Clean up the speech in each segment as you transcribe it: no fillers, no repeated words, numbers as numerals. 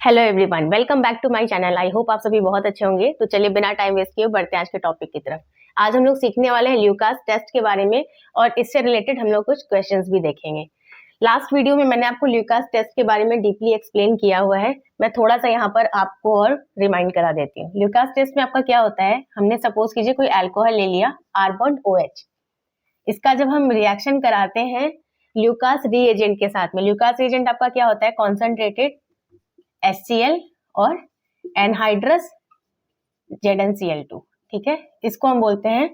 Hello everyone, welcome back to my channel. I hope आप सभी बहुत अच्छे होंगे। तो चलिए बिना टाइम वेस्ट किए बढ़ते हैं आज के टॉपिक की तरफ। आज हम लोग सीखने वाले हैं ल्यूकास टेस्ट के बारे में और इससे रिलेटेड हम लोग कुछ क्वेश्चंस भी देखेंगे। लास्ट वीडियो में मैंने आपको ल्यूकास टेस्ट के बारे में डीपली एक्सप्लेन किया हुआ है। मैं थोड़ा सा यहाँ पर आपको और रिमाइंड करा देती हूँ। ल्यूकास टेस्ट में आपका क्या होता है, हमने सपोज कीजिए कोई अल्कोहल ले लिया R बॉन्ड OH। इसका जब हम रिएक्शन कराते हैं ल्यूकास रीएजेंट के साथ में, ल्यूकास रीएजेंट आपका क्या होता है, कॉन्सेंट्रेटेड HCl और एनहाइड्रस ZnCl2। ठीक है, इसको हम बोलते हैं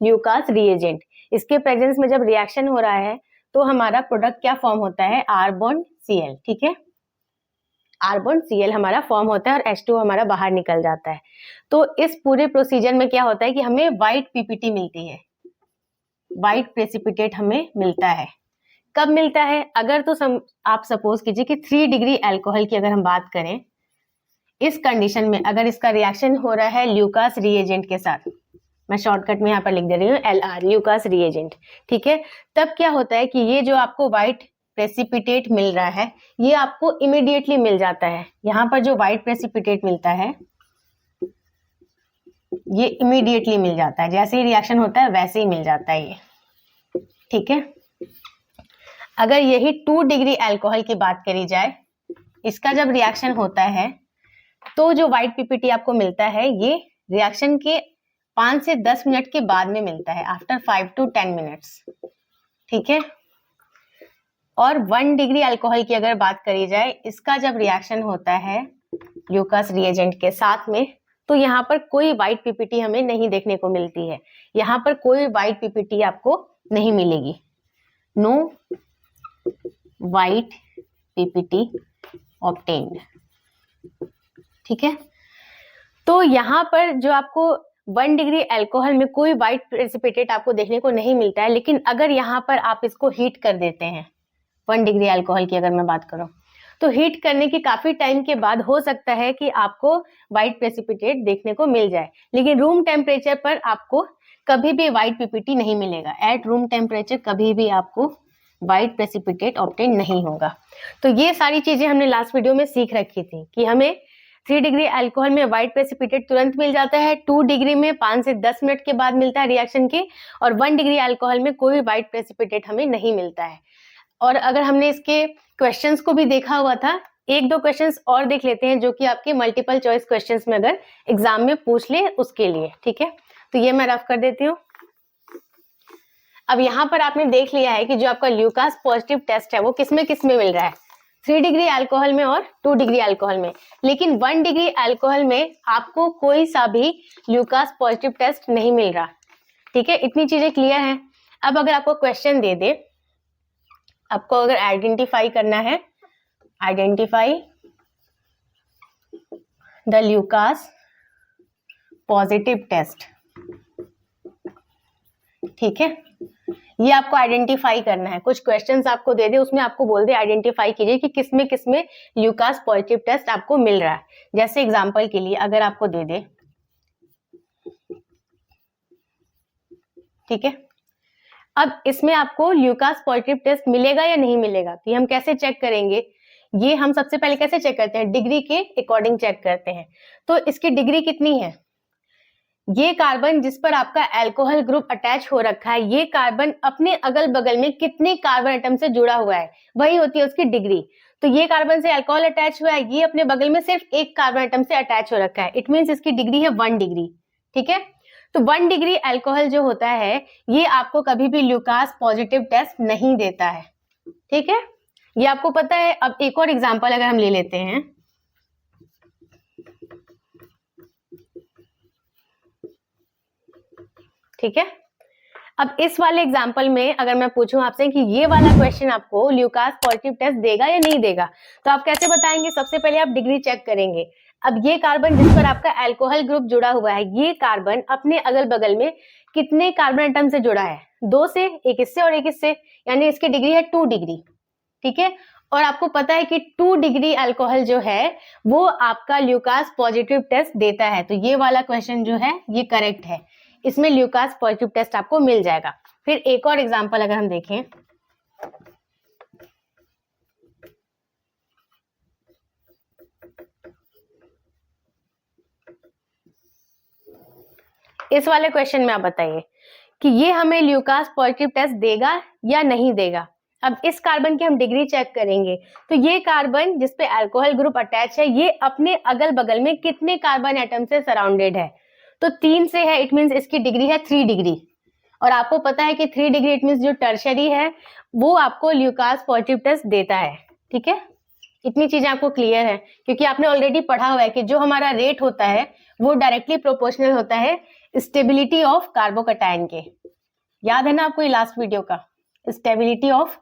ल्यूकास रीएजेंट। इसके प्रेजेंस में जब रिएक्शन हो रहा है तो हमारा प्रोडक्ट क्या फॉर्म होता है, R बॉन्ड Cl। ठीक है, R बॉन्ड Cl हमारा फॉर्म होता है और H2 हमारा बाहर निकल जाता है। तो इस पूरे प्रोसीजर में क्या होता है कि हमें व्हाइट पीपीटी मिलती है, व्हाइट प्रेसिपिटेट हमें मिलता है। कब मिलता है, अगर तो आप सपोज कीजिए कि 3 डिग्री अल्कोहल की अगर हम बात करें, इस कंडीशन में अगर इसका रिएक्शन हो रहा है ल्यूकास रीएजेंट के साथ, मैं शॉर्टकट में यहाँ पर लिख दे रही हूँ LR, ल्यूकास रीएजेंट। ठीक है, तब क्या होता है कि ये जो आपको व्हाइट प्रेसिपिटेट मिल रहा है ये आपको इमीडिएटली मिल जाता है। यहाँ पर जो व्हाइट प्रेसिपिटेट मिलता है ये इमीडिएटली मिल जाता है, जैसे ही रिएक्शन होता है वैसे ही मिल जाता है ये। ठीक है, अगर यही 2 डिग्री अल्कोहल की बात करी जाए, इसका जब रिएक्शन होता है तो जो व्हाइट पीपीटी आपको मिलता है ये रिएक्शन के 5 से 10 मिनट के बाद में मिलता है, आफ्टर 5 to 10 मिनट्स। ठीक है, और 1 डिग्री अल्कोहल की अगर बात करी जाए, इसका जब रिएक्शन होता है ल्यूकास रिएजेंट के साथ में तो यहाँ पर कोई व्हाइट पीपीटी हमें नहीं देखने को मिलती है। यहाँ पर कोई व्हाइट पीपीटी आपको नहीं मिलेगी, नो व्हाइट पीपीटी ऑब्टेन्ड। ठीक है, तो यहाँ पर जो आपको 1 डिग्री अल्कोहल में कोई व्हाइट प्रेसिपिटेट आपको देखने को नहीं मिलता है, लेकिन अगर यहाँ पर आप इसको हीट कर देते हैं, 1 डिग्री अल्कोहल की अगर मैं बात करूं, तो हीट करने के काफी टाइम के बाद हो सकता है कि आपको व्हाइट प्रेसिपिटेट देखने को मिल जाए, लेकिन रूम टेम्परेचर पर आपको कभी भी व्हाइट पीपीटी नहीं मिलेगा। एट रूम टेम्परेचर कभी भी आपको व्हाइट प्रेसिपिटेट ऑब्टेन नहीं होगा। तो ये सारी चीजें हमने लास्ट वीडियो में सीख रखी थी कि हमें 3 डिग्री अल्कोहल में व्हाइट प्रेसिपिटेट तुरंत मिल जाता है, 2 डिग्री में 5 से 10 मिनट के बाद मिलता है रिएक्शन के, और 1 डिग्री अल्कोहल में कोई व्हाइट प्रेसिपिटेट हमें नहीं मिलता है। और अगर हमने इसके क्वेश्चंस को भी देखा हुआ था, 1-2 क्वेश्चंस और देख लेते हैं जो कि आपके मल्टीपल चॉइस क्वेश्चंस में अगर एग्जाम में पूछ ले उसके लिए। ठीक है, तो ये मैं रफ कर देती हूँ। अब यहाँ पर आपने देख लिया है कि जो आपका ल्यूकास पॉजिटिव टेस्ट है वो किसमें किसमें मिल रहा है, 3 डिग्री अल्कोहल में और 2 डिग्री अल्कोहल में, लेकिन 1 डिग्री अल्कोहल में आपको कोई सा भी ल्यूकास पॉजिटिव टेस्ट नहीं मिल रहा। ठीक है, इतनी चीजें क्लियर हैं। अब अगर आपको क्वेश्चन दे दे, आपको अगर आइडेंटिफाई करना है, identify the Lucas positive test. ठीक है, ये आपको आइडेंटिफाई करना है। कुछ क्वेश्चंस आपको दे दे, उसमें आपको बोल दे आइडेंटिफाई कीजिए कि किसमें किसमें ल्यूकास पॉजिटिव टेस्ट आपको मिल रहा है। जैसे एग्जांपल के लिए अगर आपको दे दे, ठीक है, अब इसमें आपको ल्यूकास पॉजिटिव टेस्ट मिलेगा या नहीं मिलेगा, तो हम कैसे चेक करेंगे, ये हम सबसे पहले कैसे चेक करते हैं, डिग्री के अकॉर्डिंग चेक करते हैं। तो इसकी डिग्री कितनी है, ये कार्बन जिस पर आपका अल्कोहल ग्रुप अटैच हो रखा है, ये कार्बन अपने अगल बगल में कितने कार्बन एटम से जुड़ा हुआ है, वही होती है उसकी डिग्री। तो ये कार्बन से अल्कोहल अटैच हुआ है, ये अपने बगल में सिर्फ एक कार्बन एटम से अटैच हो रखा है, इट मीन्स इसकी डिग्री है 1 डिग्री। ठीक है, तो 1 डिग्री अल्कोहल जो होता है ये आपको कभी भी ल्यूकास पॉजिटिव टेस्ट नहीं देता है। ठीक है, ये आपको पता है। अब एक और एग्जांपल अगर हम ले लेते हैं, ठीक है, अब इस वाले एग्जांपल में अगर मैं पूछूं आपसे कि ये वाला क्वेश्चन आपको ल्यूकास पॉजिटिव टेस्ट देगा या नहीं देगा, तो आप कैसे बताएंगे, सबसे पहले आप डिग्री चेक करेंगे। अब ये कार्बन जिस पर आपका अल्कोहल ग्रुप जुड़ा हुआ है, ये कार्बन अपने अगल बगल में कितने कार्बन एटम से जुड़ा है, 2 से, एक इससे और एक इससे, यानी इसकी डिग्री है 2 डिग्री। ठीक है, और आपको पता है कि 2 डिग्री अल्कोहल जो है वो आपका ल्यूकास पॉजिटिव टेस्ट देता है। तो ये वाला क्वेश्चन जो है ये करेक्ट है, इसमें ल्यूकास पॉजिटिव टेस्ट आपको मिल जाएगा। फिर एक और एग्जांपल अगर हम देखें, इस वाले क्वेश्चन में आप बताइए कि ये हमें ल्यूकास पॉजिटिव टेस्ट देगा या नहीं देगा। अब इस कार्बन की हम डिग्री चेक करेंगे, तो ये कार्बन जिसपे अल्कोहल ग्रुप अटैच है ये अपने अगल बगल में कितने कार्बन एटम से सराउंडेड है, तो 3 से है, इट मीन्स इसकी डिग्री है 3 डिग्री। और आपको पता है कि 3 डिग्री इट मीन्स जो टर्शरी है वो आपको ल्यूकास पॉजिटिव टेस्ट देता है। ठीक है, इतनी चीजें आपको क्लियर है, क्योंकि आपने ऑलरेडी पढ़ा हुआ है कि जो हमारा रेट होता है वो डायरेक्टली प्रोपोर्शनल होता है स्टेबिलिटी ऑफ कार्बोकैटायन के। याद है ना आपको ये लास्ट वीडियो का, stability of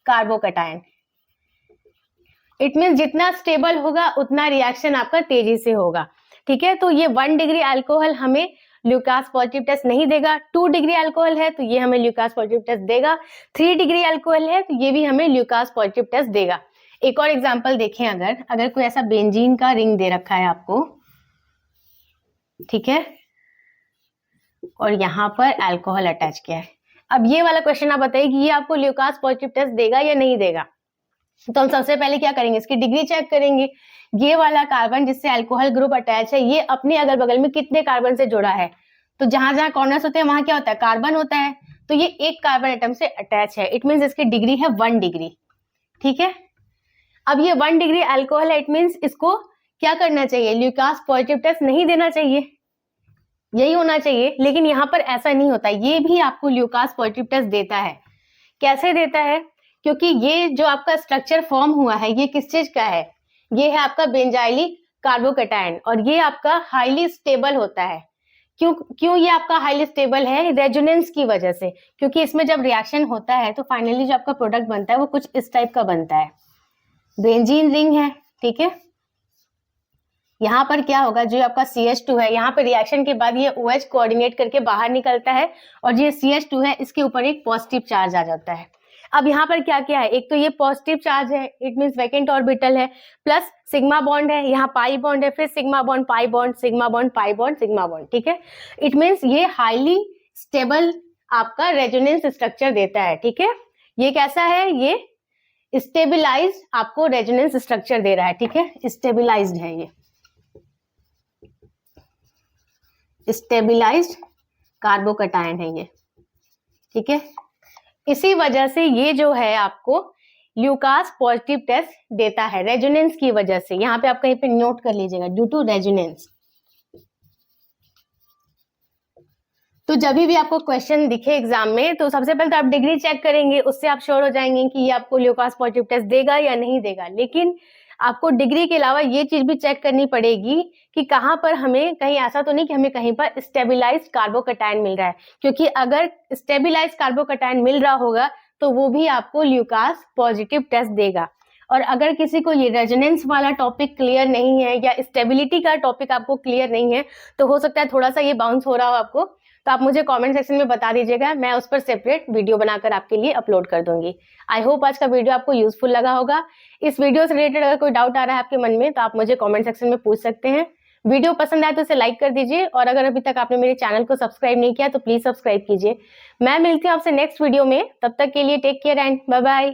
carbocation. It means जितना स्टेबल होगा उतना रिएक्शन आपका तेजी से होगा। ठीक है, तो ये 1 डिग्री अल्कोहल हमें ल्यूकास पॉजिटिव टेस्ट नहीं देगा। 2 डिग्री अल्कोहल है तो ये हमें ल्यूकास पॉजिटिव टेस्ट देगा। 3 डिग्री अल्कोहल है तो ये भी हमें ल्यूकास पॉजिटिव टेस्ट देगा। एक और एग्जांपल देखें, अगर कोई ऐसा बेंजीन का रिंग दे रखा है आपको, ठीक है, और यहाँ पर अल्कोहल अटैच किया है। अब ये वाला क्वेश्चन आप बताइए कि ये आपको ल्यूकास पॉजिटिव टेस्ट देगा या नहीं देगा। तो हम सबसे पहले क्या करेंगे, इसकी डिग्री चेक करेंगे। ये वाला कार्बन जिससे अल्कोहल ग्रुप अटैच है ये अपने अगल बगल में कितने कार्बन से जुड़ा है, तो जहां जहां कॉर्नर्स होते हैं वहां क्या होता है, कार्बन होता है। तो ये एक कार्बन एटम से अटैच है, इट मीन्स इसकी डिग्री है 1 डिग्री। ठीक है, अब ये 1 डिग्री अल्कोहल है, इट मीन्स इसको क्या करना चाहिए, ल्यूकास पॉजिटिव टेस्ट नहीं देना चाहिए, यही होना चाहिए। लेकिन यहाँ पर ऐसा नहीं होता, ये भी आपको ल्यूकास पॉजिटिव टेस्ट देता है। कैसे देता है, क्योंकि ये जो आपका स्ट्रक्चर फॉर्म हुआ है ये किस चीज का है, ये है आपका बेंजाइलिक कार्बोकैटायन, और ये आपका हाईली स्टेबल होता है। क्यों ये आपका हाईली स्टेबल है, रेजोनेंस की वजह से, क्योंकि इसमें जब रिएक्शन होता है तो फाइनली जो आपका प्रोडक्ट बनता है वो कुछ इस टाइप का बनता है, बेंजीन रिंग है। ठीक है, यहाँ पर क्या होगा, जो आपका CH2 है यहाँ पे रिएक्शन के बाद ये OH कोऑर्डिनेट करके बाहर निकलता है, और ये CH2 है इसके ऊपर एक पॉजिटिव चार्ज आ जाता है। अब यहाँ पर क्या क्या है, एक तो ये पॉजिटिव चार्ज है, इट मीन्स वैकेंट ऑर्बिटल है, प्लस सिग्मा बॉन्ड है, यहाँ पाई बॉन्ड है, फिर sigma bond pi bond, sigma bond pi bond, sigma bond. ठीक है, इट मीन्स ये हाईली स्टेबल आपका रेजोनेंस स्ट्रक्चर देता है। ठीक है, ये कैसा है, ये स्टेबिलाइज्ड आपको रेजोनेंस स्ट्रक्चर दे रहा है। ठीक है, स्टेबिलाइज्ड है, ये स्टेबिलाइज्ड कार्बोकैटायन है ये। ठीक है, इसी वजह से ये जो है आपको ल्यूकास पॉजिटिव टेस्ट देता है, रेजोनेंस की वजह से। यहाँ पे आप कहीं पे नोट कर लीजिएगा, ड्यू टू रेजोनेंस। तो जब भी आपको क्वेश्चन दिखे एग्जाम में तो सबसे पहले तो आप डिग्री चेक करेंगे, उससे आप श्योर हो जाएंगे कि ये आपको ल्यूकास पॉजिटिव टेस्ट देगा या नहीं देगा। लेकिन आपको डिग्री के अलावा ये चीज भी चेक करनी पड़ेगी कि कहाँ पर हमें, कहीं ऐसा तो नहीं कि हमें कहीं पर स्टेबिलाइज्ड कार्बोकैटायन मिल रहा है, क्योंकि अगर स्टेबिलाइज्ड कार्बोकैटायन मिल रहा होगा तो वो भी आपको ल्यूकास पॉजिटिव टेस्ट देगा। और अगर किसी को ये रेजोनेंस वाला टॉपिक क्लियर नहीं है या स्टेबिलिटी का टॉपिक आपको क्लियर नहीं है, तो हो सकता है थोड़ा सा ये बाउंस हो रहा हो आपको, तो आप मुझे कमेंट सेक्शन में बता दीजिएगा, मैं उस पर सेपरेट वीडियो बनाकर आपके लिए अपलोड कर दूंगी। आई होप आज का वीडियो आपको यूजफुल लगा होगा। इस वीडियो से रिलेटेड अगर कोई डाउट आ रहा है आपके मन में तो आप मुझे कमेंट सेक्शन में पूछ सकते हैं। वीडियो पसंद आए तो इसे लाइक कर दीजिए, और अगर अभी तक आपने मेरे चैनल को सब्सक्राइब नहीं किया तो प्लीज सब्सक्राइब कीजिए। मैं मिलती हूँ आपसे नेक्स्ट वीडियो में, तब तक के लिए take care and bye bye.